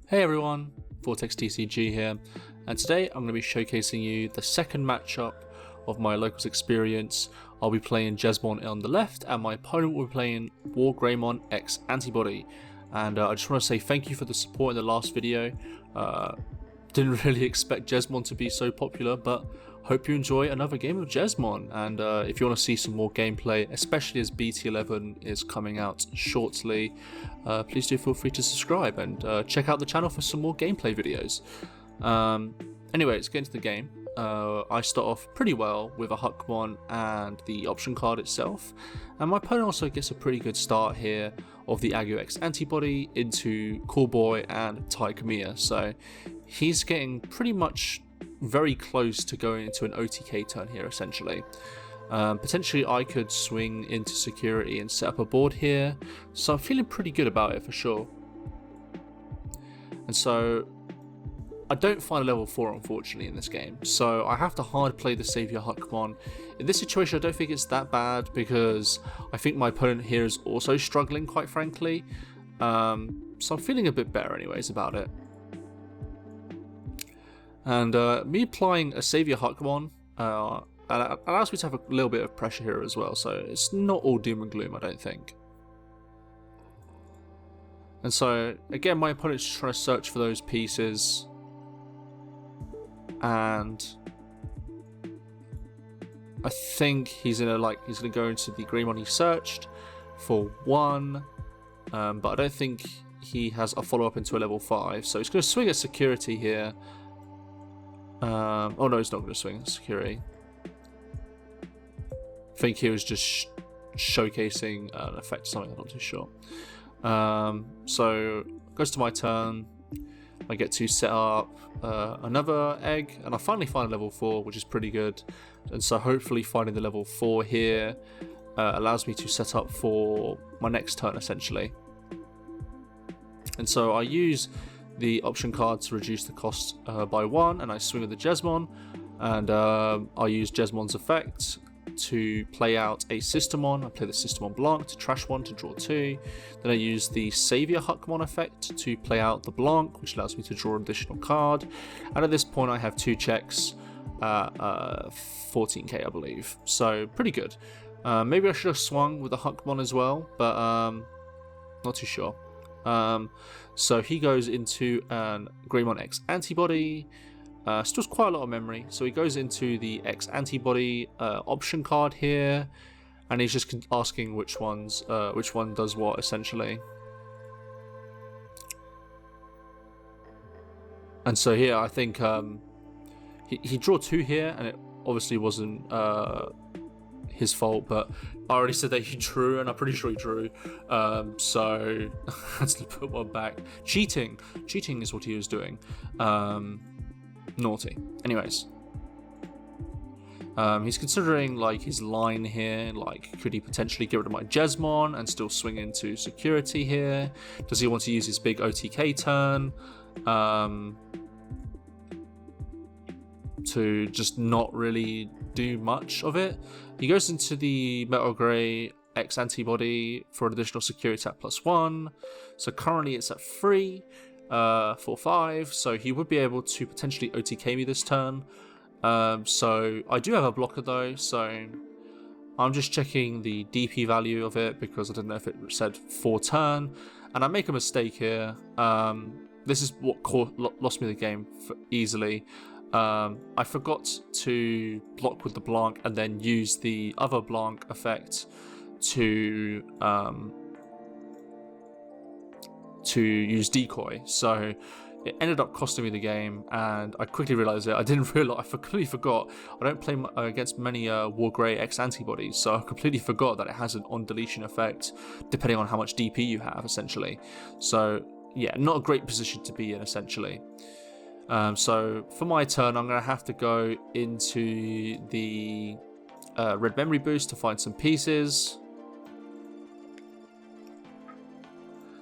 Hey everyone, VortexTCG here, and today I'm going to be showcasing you the second matchup of my locals experience. I'll be playing Jesmon on the left, and my opponent will be playing WarGreymon X-Antibody. And I just want to say thank you for the support in the last video. Didn't really expect Jesmon to be so popular, but hope you enjoy another game of Jesmon. And if you want to see some more gameplay, especially as BT11 is coming out shortly, please do feel free to subscribe and check out the channel for some more gameplay videos. Anyway, let's get into the game. I start off pretty well with a Huckmon and the option card itself, and my opponent also gets a pretty good start here of the Agu X-Antibody into Callboy and Taikamiya, so he's getting pretty much very close to going into an OTK turn here essentially. Potentially I could swing into security and set up a board here, so I'm feeling pretty good about it for sure. And so I don't find a level 4 unfortunately in this game, so I have to hard play the Saviour Huckmon. In this situation I don't think it's that bad because I think my opponent here is also struggling quite frankly, so I'm feeling a bit better anyways about it. And me applying a Saviour Huckmon allows me to have a little bit of pressure here as well, so it's not all doom and gloom I don't think. And so again my opponent's just trying to search for those pieces, and I think he's gonna go into the Greymon he searched for 1, but I don't think he has a follow-up into a level 5, so he's gonna swing at security here. Oh no, he's not gonna swing at security. I think he was just showcasing an effect or something, I'm not too sure. So goes to my turn. I get to set up another egg, and I finally find a level 4, which is pretty good. And so hopefully finding the level 4 here allows me to set up for my next turn essentially. And so I use the option card to reduce the cost by 1, and I swing with the Jesmon, and I use Jesmon's effect to play out a Systemon. I play the Systemon Blanc to trash 1 to draw 2. Then I use the Saviour Huckmon effect to play out the Blanc, which allows me to draw an additional card. And at this point I have 2 checks, 14k I believe, so pretty good. Maybe I should have swung with the Huckmon as well, but not too sure. So he goes into an Greymon X-Antibody. Still has quite a lot of memory, so he goes into the X-Antibody option card here, and he's just asking which one does what essentially. And so here I think he drew 2 here, and it obviously wasn't his fault, but I already said that he drew, and I'm pretty sure he drew, so let's put 1 back. Cheating is what he was doing. Naughty. Anyways, he's considering like his line here, like could he potentially get rid of my Jesmon and still swing into security here? Does he want to use his big OTK turn to just not really do much of it? He goes into the Metal Grey X-Antibody for an additional security at +1, so currently it's at 3. 4/5, so he would be able to potentially OTK me this turn. So I do have a blocker though, so I'm just checking the DP value of it because I didn't know if it said 4 turn, and I make a mistake here. This is what lost me the game easily. I forgot to block with the Blanc and then use the other Blanc effect to use decoy, so it ended up costing me the game, and I quickly realized it. I completely forgot. I don't play against many WarGrey X-Antibodies, so I completely forgot that it has an on deletion effect depending on how much DP you have essentially. So yeah, not a great position to be in essentially. So for my turn I'm going to have to go into the red memory boost to find some pieces.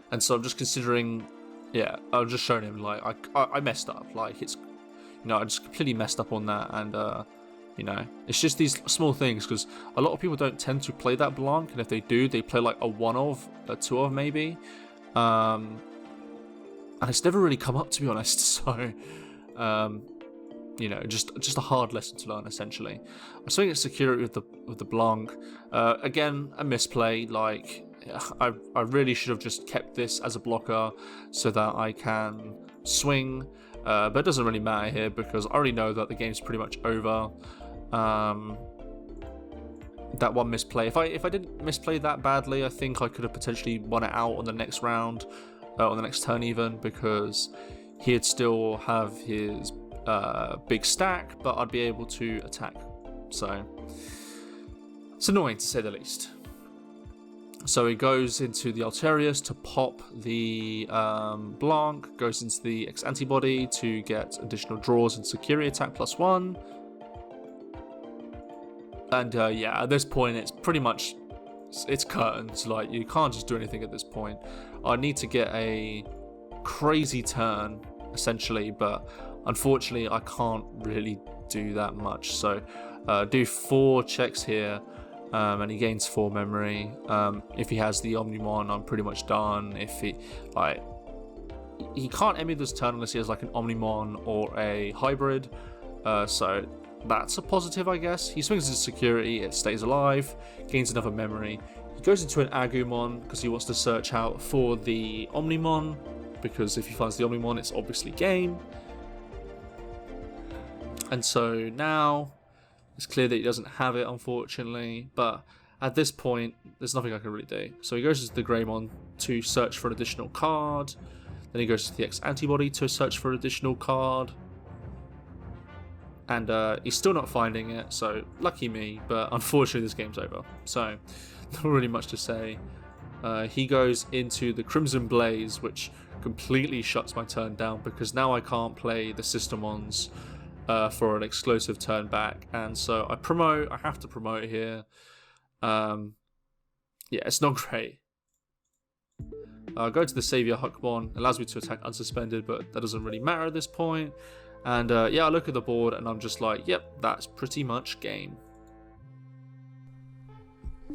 And so I'm just considering, yeah, I'm just showing him like I messed up, like it's, I just completely messed up on that, and it's just these small things because a lot of people don't tend to play that Blanc, and if they do, they play like a 1 of, a 2 of maybe, And and it's never really come up, to be honest. So, you know, just a hard lesson to learn, essentially. I'm swinging at security with the Blanc. Again, a misplay. Like, I really should have just kept this as a blocker so that I can swing. But it doesn't really matter here because I already know that the game's pretty much over. That one misplay. If I didn't misplay that badly, I think I could have potentially won it out on the next round, on the next turn even, because he'd still have his big stack, but I'd be able to attack. So it's annoying to say the least. So he goes into the Alterius to pop the Blanc, goes into the X-Antibody to get additional draws and security attack +1. And yeah, at this point it's pretty much, it's curtains. Like, you can't just do anything at this point. I need to get a crazy turn, essentially, but unfortunately I can't really do that much. So do 4 checks here, and he gains 4 memory. If he has the Omnimon, I'm pretty much done. If he can't end me this turn unless he has like an Omnimon or a hybrid, so that's a positive, I guess. He swings into security, it stays alive, gains another memory. He goes into an Agumon because he wants to search out for the Omnimon, because if he finds the Omnimon, it's obviously game. And so now it's clear that he doesn't have it, unfortunately, but at this point there's nothing I can really do. So he goes to the Greymon to search for an additional card, then he goes to the X-Antibody to search for an additional card, and he's still not finding it, so lucky me, but unfortunately this game's over. So not really much to say. He goes into the Crimson Blaze, which completely shuts my turn down because now I can't play the Systemons for an exclusive turn back, and so I have to promote here. Yeah, it's not great. Go to the Savior Huckmon, allows me to attack unsuspended, but that doesn't really matter at this point. And yeah, I look at the board and I'm just like, yep, that's pretty much game.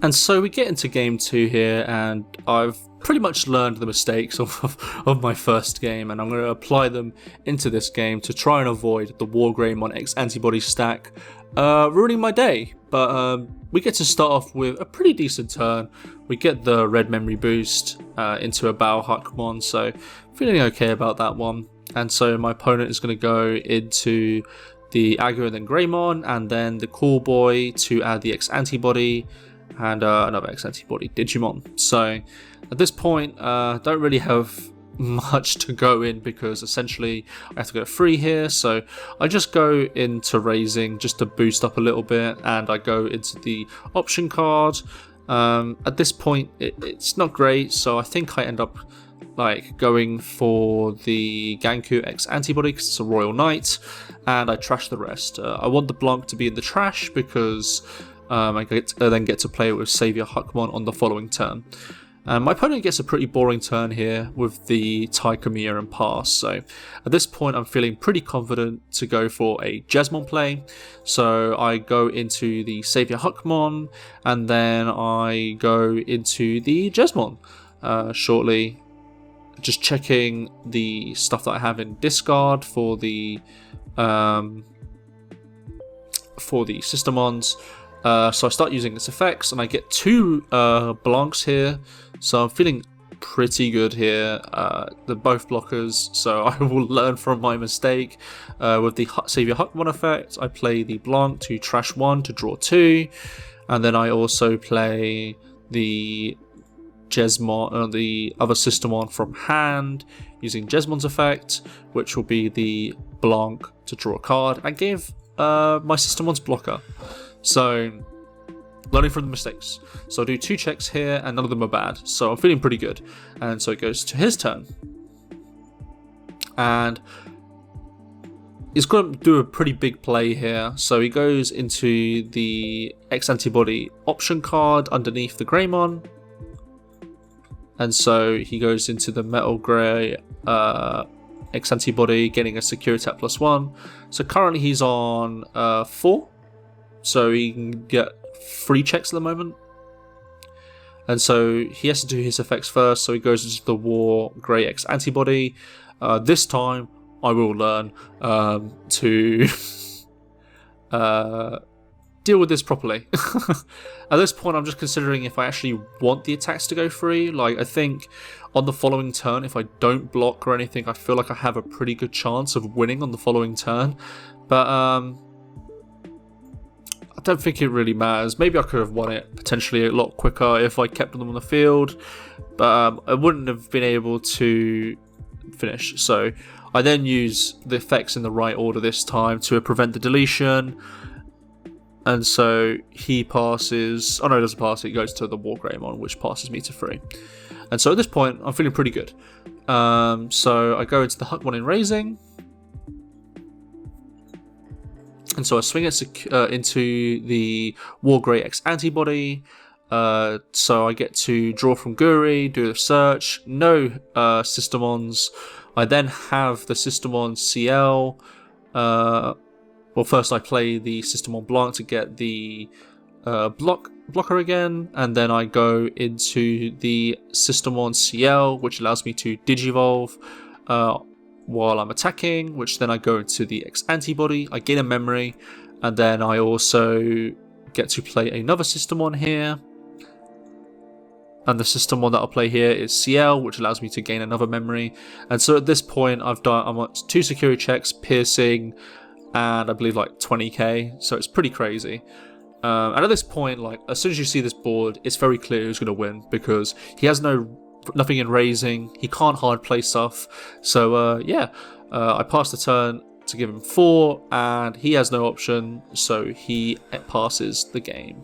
And so we get into game 2 here, and I've pretty much learned the mistakes of my first game, and I'm going to apply them into this game to try and avoid the WarGreymon X-Antibody stack ruining my day. But we get to start off with a pretty decent turn. We get the red memory boost into a Bao Huckmon, so feeling okay about that one. And so my opponent is going to go into the Agu and then Greymon, and then the Cool Boy to add the X-Antibody, and another X-Antibody Digimon. So at this point, don't really have much to go in because essentially I have to go free here. So I just go into raising just to boost up a little bit, and I go into the option card. At this point, it's not great, so I think I end up like going for the Ganku X-Antibody because it's a Royal Knight, and I trash the rest. I want the Blanc to be in the trash because I then get to play it with Savior Huckmon on the following turn. My opponent gets a pretty boring turn here with the Taikamiya and pass, so at this point I'm feeling pretty confident to go for a Jesmon play. So I go into the Savior Huckmon, and then I go into the Jesmon shortly. Just checking the stuff that I have in discard for the Systemons. So I start using its effects, and I get 2 Blancs here, so I'm feeling pretty good here. They're both blockers, so I will learn from my mistake. With the Savior Huckmon effect, I play the Blanc to trash 1 to draw 2, and then I also play the Jesmon, the other Systemon from hand, using Jesmon's effect, which will be the Blanc to draw a card, and give my Systemon's blocker. So, learning from the mistakes. So I do 2 checks here, and none of them are bad, so I'm feeling pretty good. And so it goes to his turn. And he's going to do a pretty big play here. So he goes into the X-Antibody option card underneath the Greymon. And so he goes into the Metal Grey X-Antibody, getting a security attack +1. So currently he's on 4. So he can get 3 checks at the moment. And so he has to do his effects first, so he goes into the WarGrey X-Antibody. This time, I will learn to deal with this properly. At this point, I'm just considering if I actually want the attacks to go free. Like, I think on the following turn, if I don't block or anything, I feel like I have a pretty good chance of winning on the following turn. But I don't think it really matters. Maybe I could have won it potentially a lot quicker if I kept them on the field, but I wouldn't have been able to finish. So I then use the effects in the right order this time to prevent the deletion. And so he passes. Oh no, he doesn't pass. It goes to the WarGreymon, which passes me to 3. And so at this point, I'm feeling pretty good. So I go into the Huckmon in raising. And so I swing it into the WarGrey X-Antibody. So I get to draw from Guri, do the search, no Systemons. I then have the Systemon CL. Well, first I play the Systemon Blanc to get the blocker again, and then I go into the Systemon CL, which allows me to Digivolve while I'm attacking, which then I go into the X-Antibody, I gain a memory, and then I also get to play another Systemon here. And the Systemon that I'll play here is CL, which allows me to gain another memory. And so at this point, I'm on 2 security checks, piercing, and I believe like 20k, so it's pretty crazy. And at this point, like, as soon as you see this board, it's very clear who's going to win, because he has nothing in raising, he can't hard play stuff. So yeah, I pass the turn to give him 4, and he has no option, so he passes the game.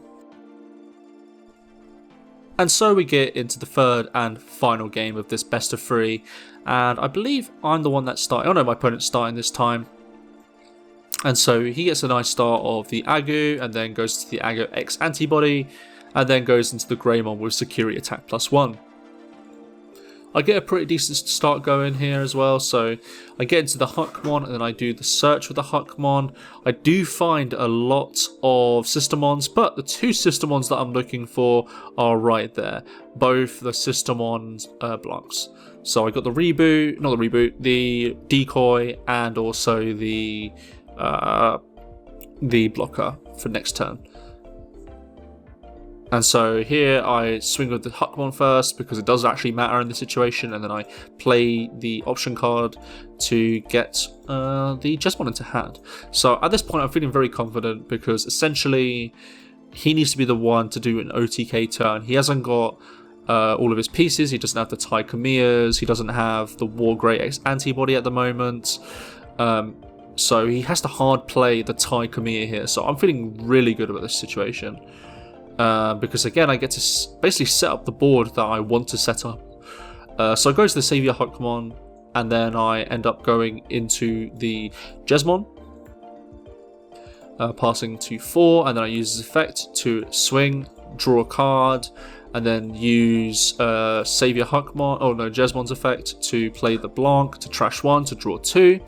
And so we get into the third and final game of this best of 3, and I believe I'm the one that's starting. Oh no, my opponent's starting this time. And so he gets a nice start of the Agu, and then goes to the Agu X-Antibody, and then goes into the Greymon with Security Attack +1. I get a pretty decent start going here as well, so I get into the Huckmon, and then I do the search with the Huckmon. I do find a lot of Systemons, but the 2 Systemons that I'm looking for are right there, both the Systemon Blancs. So I got the decoy, and also the blocker for next turn. And so here I swing with the Huckmon first, because it does actually matter in this situation, and then I play the option card to get the Jesmon into hand. So at this point I'm feeling very confident, because essentially he needs to be the one to do an OTK turn. He hasn't got all of his pieces, he doesn't have the Tai Kamiyas, he doesn't have the WarGrey X-Antibody at the moment. So he has to hard play the Tai Kamiya here. So I'm feeling really good about this situation. Because again, I get to basically set up the board that I want to set up. So I go to the Savior Huckmon, and then I end up going into the Jesmon, passing to 4, and then I use his effect to swing, draw a card, and then use Savior Jesmon's effect to play the Blanc to trash 1 to draw 2,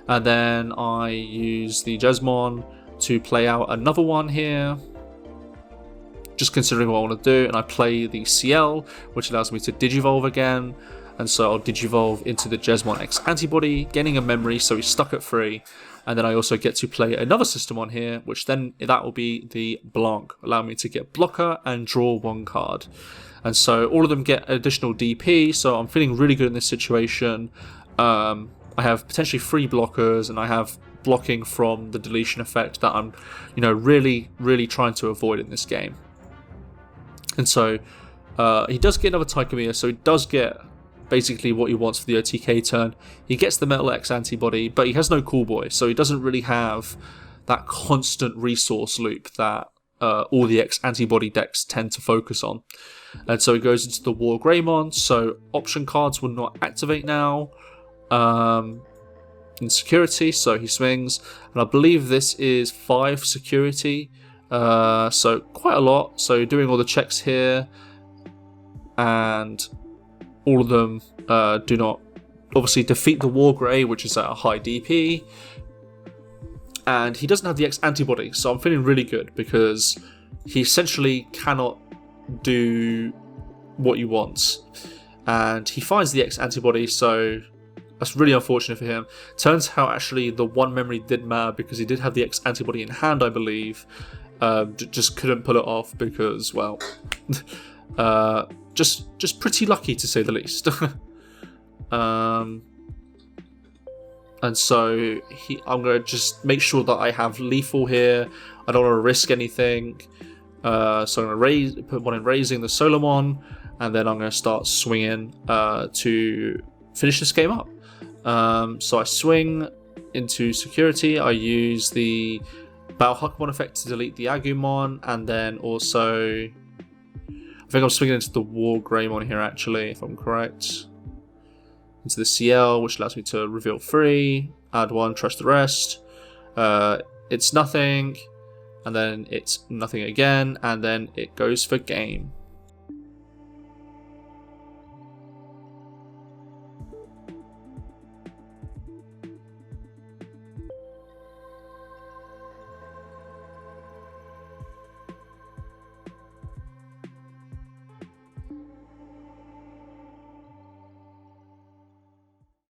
and then I use the Jesmon to play out another one here, just considering what I want to do, and I play the CL, which allows me to Digivolve again, and so I'll Digivolve into the Jesmon X-Antibody, gaining a memory, so he's stuck at 3, and then I also get to play another system on here, which then that will be the Blanc, allowing me to get blocker and draw 1 card. And so all of them get additional DP, so I'm feeling really good in this situation. I have potentially 3 blockers, and I have blocking from the deletion effect that I'm, really, really trying to avoid in this game. And so he does get another Tai Kamiya, so he does get basically what he wants for the OTK turn. He gets the Metal X-Antibody, but he has no Cool Boy, so he doesn't really have that constant resource loop that all the X-Antibody decks tend to focus on. And so he goes into the WarGreymon, so option cards will not activate now in security, so he swings, and I believe this is 5 security. So quite a lot. So doing all the checks here, and all of them do not obviously defeat the WarGrey, which is at a high DP, and he doesn't have the X-Antibody, so I'm feeling really good, because he essentially cannot do what you want. And he finds the X-Antibody, so that's really unfortunate for him. Turns out actually the one memory did matter because he did have the X-Antibody in hand, I believe. Just couldn't pull it off because, well, just pretty lucky to say the least. And so I'm going to just make sure that I have lethal here. I don't want to risk anything. So I'm going to put one in raising the Solomon, and then I'm going to start swinging to finish this game up. So I swing into security. I use the Battle Huckmon effect to delete the Agumon, and then also I think I'm swinging into the WarGreymon here actually, if I'm correct. Into the CL, which allows me to reveal 3, add 1, trust the rest. It's nothing, and then it's nothing again, and then it goes for game.